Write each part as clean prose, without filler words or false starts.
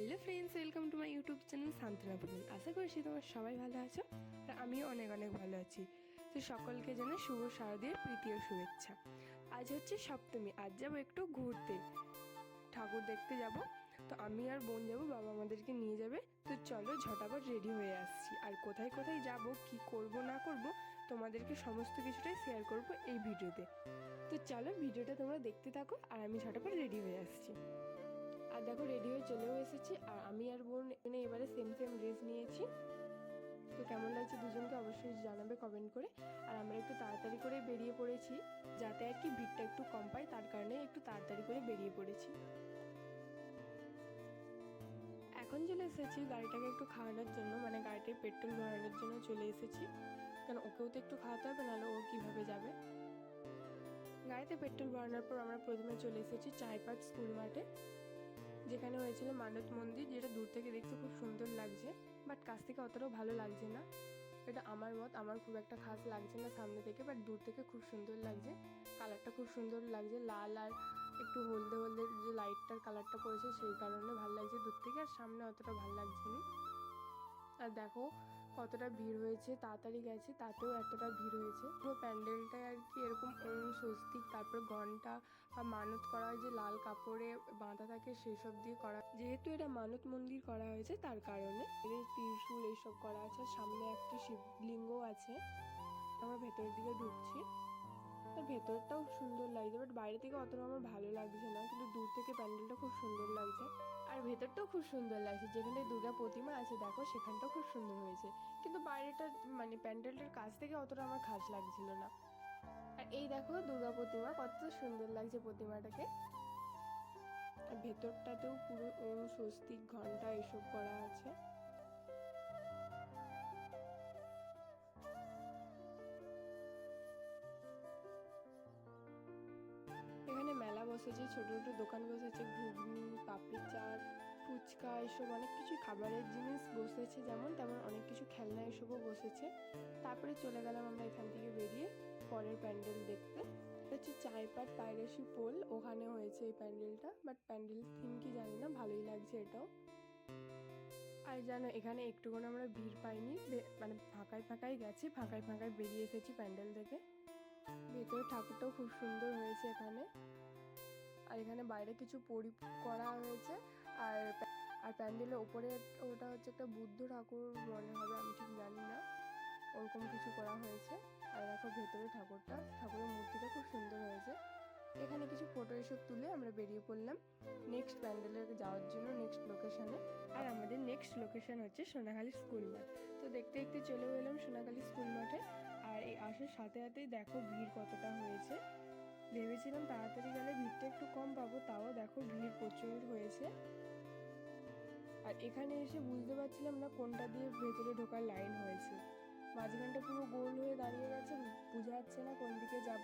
Hello friends, welcome to my YouTube channel সান্ত্বনা পুতুল। আশা করছি তোমার সবাই ভালো আছো আর আমিও অনেক অনেক ভালো আছি। তো সকলকে জানাই শুভ শারদীয়ার প্রীতি ও শুভেচ্ছা। আজ হচ্ছে সপ্তমী, আজ যাবো একটু ঘুরতে, ঠাকুর দেখতে যাব। তো আমি আর বোন যাবো, বাবা আমাদেরকে নিয়ে যাবে। তো চলো ঝটাপট রেডি হয়ে আসছি। আর কোথায় কোথায় যাব, কি করব না করব, তোমাদেরকে সমস্ত কিছুটাই শেয়ার করব এই ভিডিওতে। তো চলো ভিডিওটা তোমরা দেখতে থাকো আর আমি ঝটাপট রেডি হয়ে আসছি। আর দেখো রেডি হয়ে চলেও এসেছি। আর আমি আর বোন এবারে সেম সেম ড্রেস নিয়েছি। তো কেমন লাগছে দুজনকে অবশ্যই জানাবে কমেন্ট করে। আর আমরা একটু তাড়াতাড়ি করে বেরিয়ে পড়েছি, যাতে আর কি ভিড়টা একটু কম পাই, তার কারণে একটু তাড়াতাড়ি করে বেরিয়ে পড়েছি। এখন চলে এসেছি গাড়িটাকে একটু খাওয়ানোর জন্য, মানে গাড়িটায় পেট্রোল ভরানোর জন্য চলে এসেছি। কারণ ওকেও তো একটু খাওয়াতে হবে, নাহলে ও কিভাবে যাবে। গাড়িতে পেট্রোল ভরানোর পর আমরা প্রথমে চলে এসেছি চাইপাট স্কুল মাঠে, যেখানে হয়েছিল মানত মন্দির, যেটা দূর থেকে দেখতে খুব সুন্দর লাগছে, বাট কাছ থেকে অতটাও ভালো লাগছে না। এটা আমার মত, আমার খুব একটা খাস লাগছে না সামনে থেকে, বাট দূর থেকে খুব সুন্দর লাগছে। কালারটা খুব সুন্দর লাগছে, লাল আর একটু হলদে হলদে যে লাইটটার কালারটা পড়েছে সেই কারণে ভালো লাগছে দূর থেকে। আর সামনে অতটা ভালো লাগছে না। আর দেখো কতটা ভিড় হয়েছে, তাড়াতাড়ি গেছে তাতেও এতটা ভিড় হয়েছে। পুরো প্যান্ডেলটায় আর কি এরকম স্বস্তিক, তারপর ঘন্টা বা মানত করা হয় যে লাল কাপড়ে বাঁধা থাকে সেই সব দিয়ে করা। যেহেতু এটা মানত মন্দির করা হয়েছে তার কারণে ত্রিশূল এইসব করা আছে। সামনে একটা শিবলিঙ্গও আছে। আমরা ভেতরের দিকে ঢুকছি। তার ভেতরটাও সুন্দর লাগছে, বাট বাইরে থেকে অতটা আমার ভালো লাগছে না, কিন্তু দূর থেকে প্যান্ডেলটা খুব সুন্দর লাগছে। আর ভেতরটাও খুব সুন্দর লাগছে, যেখানে দুর্গা প্রতিমা আছে দেখো সেখানটাও খুব সুন্দর হয়েছে। কিন্তু বাইরেটা মানে প্যান্ডেলটার কাছ থেকে অতটা আমার খাস লাগছিল না। আর এই দেখো দুর্গা প্রতিমা, কত সুন্দর লাগছে প্রতিমাটাকে। আর ভেতরটাতেও পুরো স্বস্তিক ঘন্টা এসব করা আছে। এখানে মেলা বসেছে, ছোট ছোট দোকান বসেছে, ঘুগনি, পাপড়ি চাট, ফুচকা, এসব অনেক কিছু খাবারের জিনিস বসেছে, যেমন তেমন অনেক কিছু খেলনা এসবও বসেছে। তারপরে চলে গেলাম আমরা এখান থেকে বেরিয়ে পরের প্যান্ডেল দেখতে। এটা হচ্ছে চাইপাট পাইরেসি পোল, ওখানে হয়েছে এই প্যান্ডেলটা, বাট প্যান্ডেল থিম কি জানি না, ভালোই লাগছে এটাও। আর জানো এখানে একটুকুন আমরা ভিড় পাইনি, মানে ফাঁকায় ফাঁকায় গেছি, ফাঁকায় ফাঁকায় বেরিয়ে এসেছি প্যান্ডেল থেকে। ভেতরে ঠাকুরটাও খুব সুন্দর হয়েছে এখানে। আর এখানে বাইরে কিছু করা হয়েছে। আর আর প্যান্ডেলের ওপরে ওটা হচ্ছে একটা বুদ্ধ ঠাকুর মনে হবে, আমি ঠিক জানি না, ওরকম কিছু করা হয়েছে। আর দেখো ভেতরে ঠাকুরের মূর্তিটা খুব সুন্দর হয়েছে। এখানে কিছু ফটো এসব তুলে আমরা বেরিয়ে পড়লাম নেক্সট প্যান্ডেলে যাওয়ার জন্য, নেক্সট লোকেশনে। আর আমাদের নেক্সট লোকেশন হচ্ছে সোনাখালী স্কুল মাঠ। তো দেখতে দেখতে চলে এলাম সোনাখালী স্কুল মাঠে। আর এই আসার সাথে সাথেই দেখো ভিড় কতটা হয়েছে। ভেবেছিলাম তাড়াতাড়ি গেলে ভিড়টা একটু কম পাবো, তাও দেখো ভিড় প্রচুর হয়েছে। আর এখানে এসে বুঝতে পারছিলাম না কোনটা দিয়ে ভেতরে ঢোকার লাইন হয়েছে। মাঝখানটা পুরো গোল হয়ে দাঁড়িয়ে গেছে, বোঝা যাচ্ছে না কোন দিকে যাব।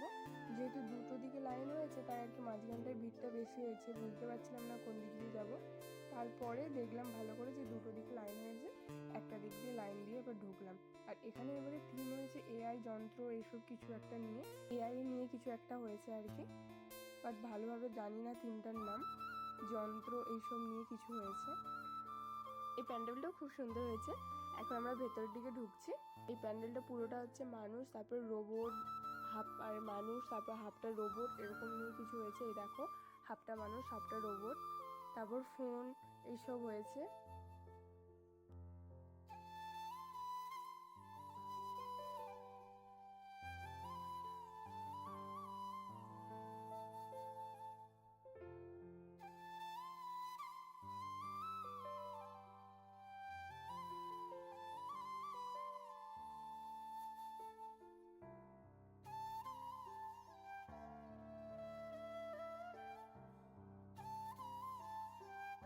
যেহেতু দুটো দিকে লাইন হয়েছে তাই আর কি মাঝখানটায় ভিড়টা বেশি হয়েছে, বুঝতে পারছিলাম না কোন দিক দিয়ে যাব। তারপরে দেখলাম ভালো করে যে দুটো দিকে লাইন হয়েছে, একটা দিক দিয়ে লাইন দিয়ে এবার ঢুকলাম। আর এখানে এবারে থিম হয়েছে এআই যন্ত্র, এইসব কিছু একটা নিয়ে, এআই নিয়ে কিছু একটা হয়েছে আর কি, বাট ভালোভাবে জানি না থিমটার নাম। যন্ত্র এইসব নিয়ে কিছু হয়েছে। এই প্যান্ডেলটাও খুব সুন্দর হয়েছে। এখন আমরা ভেতরের দিকে ঢুকছি। এই প্যান্ডেলটা পুরোটা হচ্ছে মানুষ, তারপর রোবট, হাফ আর মানুষ, তারপর হাফটা রোবট, এরকম নিয়ে কিছু হয়েছে। এই দেখো হাফটা মানুষ হাফটা রোবট, তারপর ফোন এইসব হয়েছে।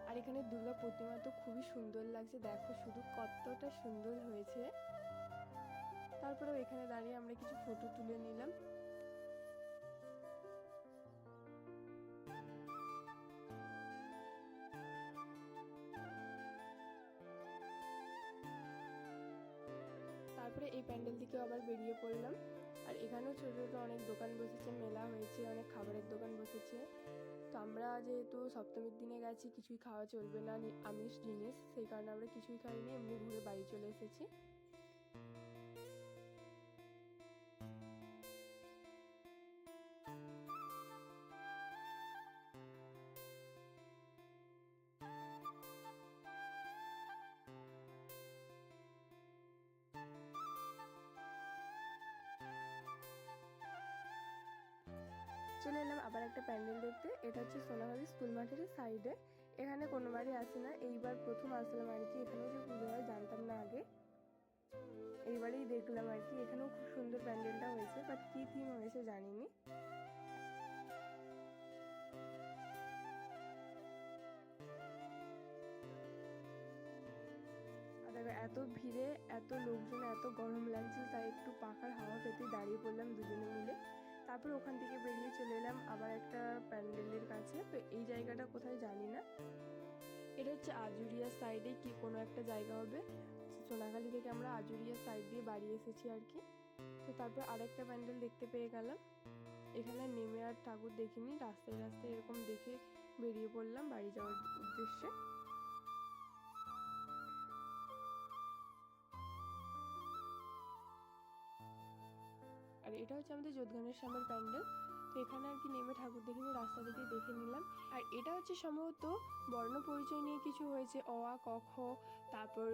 আর এখানে দুর্গা প্রতিমা তো খুবই সুন্দর লাগছে, দেখো শুধু কতটা সুন্দর হয়েছে। তারপরেও এখানে দাঁড়িয়ে আমরা কিছু ফটো তুলে নিলাম। তারপরে এই প্যান্ডেল থেকে আবার বেরিয়ে পড়লাম। আর এখানেও ছোটো ছোটো অনেক দোকান বসেছে, মেলা হয়েছে, অনেক খাবারের দোকান বসেছে। তো আমরা যেহেতু সপ্তমীর দিনে গেছি, কিছুই খাওয়া চলবে না, আমিষ জিনিস, সেই কারণে আমরা কিছুই খাইনি, এমনি ঘুরে বাড়ি চলে এসেছি। চলে এলাম আবার একটা প্যান্ডেল দেখতে। এটা হচ্ছে সোনাগাছি স্কুল মাঠের সাইডে। এখানে কোনোবারই আসি না, এইবার প্রথম আসলাম আর কি। এখানেও যে পুজো হয় জানতাম না আগে, এইবারেই দেখলাম আর কি। এখানেও খুব সুন্দর প্যান্ডেলটা হয়েছে, বাট কি থিম হয়েছে জানিনি। আর দেখো এত ভিড়ে, এত লোকজন, এত গরম লাগছে, তাই একটু পাখার হাওয়া পেতে দাঁড়িয়ে পড়লাম দুজনে মিলে। তারপর ওখান থেকে বেরিয়ে চলে এলাম আবার একটা প্যান্ডেলের কাছে। তো এই জায়গাটা কোথায় জানি না, এটা হচ্ছে আজুরিয়া সাইডে কি কোনো একটা জায়গা হবে। সোনাখালি থেকে আমরা আজুরিয়া সাইড দিয়ে বাড়ি এসেছি আর কি। তো তারপর আরেকটা প্যান্ডেল দেখতে পেয়ে গেলাম। এখানে নেমে আর ঠাকুর দেখিনি, রাস্তায় রাস্তায় এরকম দেখে বেরিয়ে পড়লাম বাড়ি যাওয়ার উদ্দেশ্যে। আর এটা হচ্ছে আমাদের যোধগানের সামনের প্যান্ডেল। তো এখানে আর কি নেমে ঠাকুর দেখিনি, রাস্তা থেকে দেখে নিলাম। আর এটা হচ্ছে সম্ভবত বর্ণ পরিচয় নিয়ে কিছু হয়েছে, অ আ ক খ, তারপর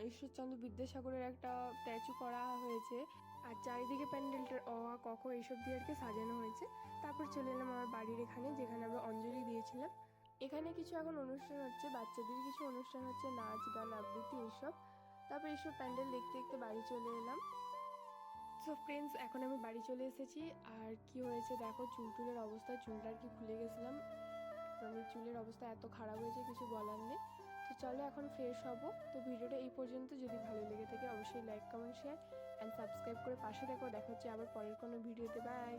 ঈশ্বরচন্দ্র বিদ্যাসাগরের একটা স্ট্যাচু করা হয়েছে। আর চারিদিকে প্যান্ডেলটার অ আ ক খ এইসব দিয়ে আর কি সাজানো হয়েছে। তারপর চলে এলাম আমার বাড়ির এখানে, যেখানে আমরা অঞ্জলি দিয়েছিলাম। এখানে কিছু এখন অনুষ্ঠান হচ্ছে, বাচ্চাদের কিছু অনুষ্ঠান হচ্ছে, নাচ গান আবৃত্তি এইসব। তারপর এইসব প্যান্ডেল দেখতে দেখতে বাড়ি চলে এলাম। সো ফ্রেন্ডস, এখন আমি বাড়ি চলে এসেছি। আর কি হয়েছে দেখো, চুলের অবস্থা, চুলটা আর কি খুলে গেছিলাম। আমি চুলের অবস্থা এত খারাপ হয়েছে কিছু বলার নেই। তো চলো এখন ফ্রেশ হবো। তো ভিডিওটা এই পর্যন্ত। যদি ভালো লেগে থাকে অবশ্যই like comment share and subscribe করে পাশে দেখো। দেখা হচ্ছে আবার পরের কোনো ভিডিওতে। বাই।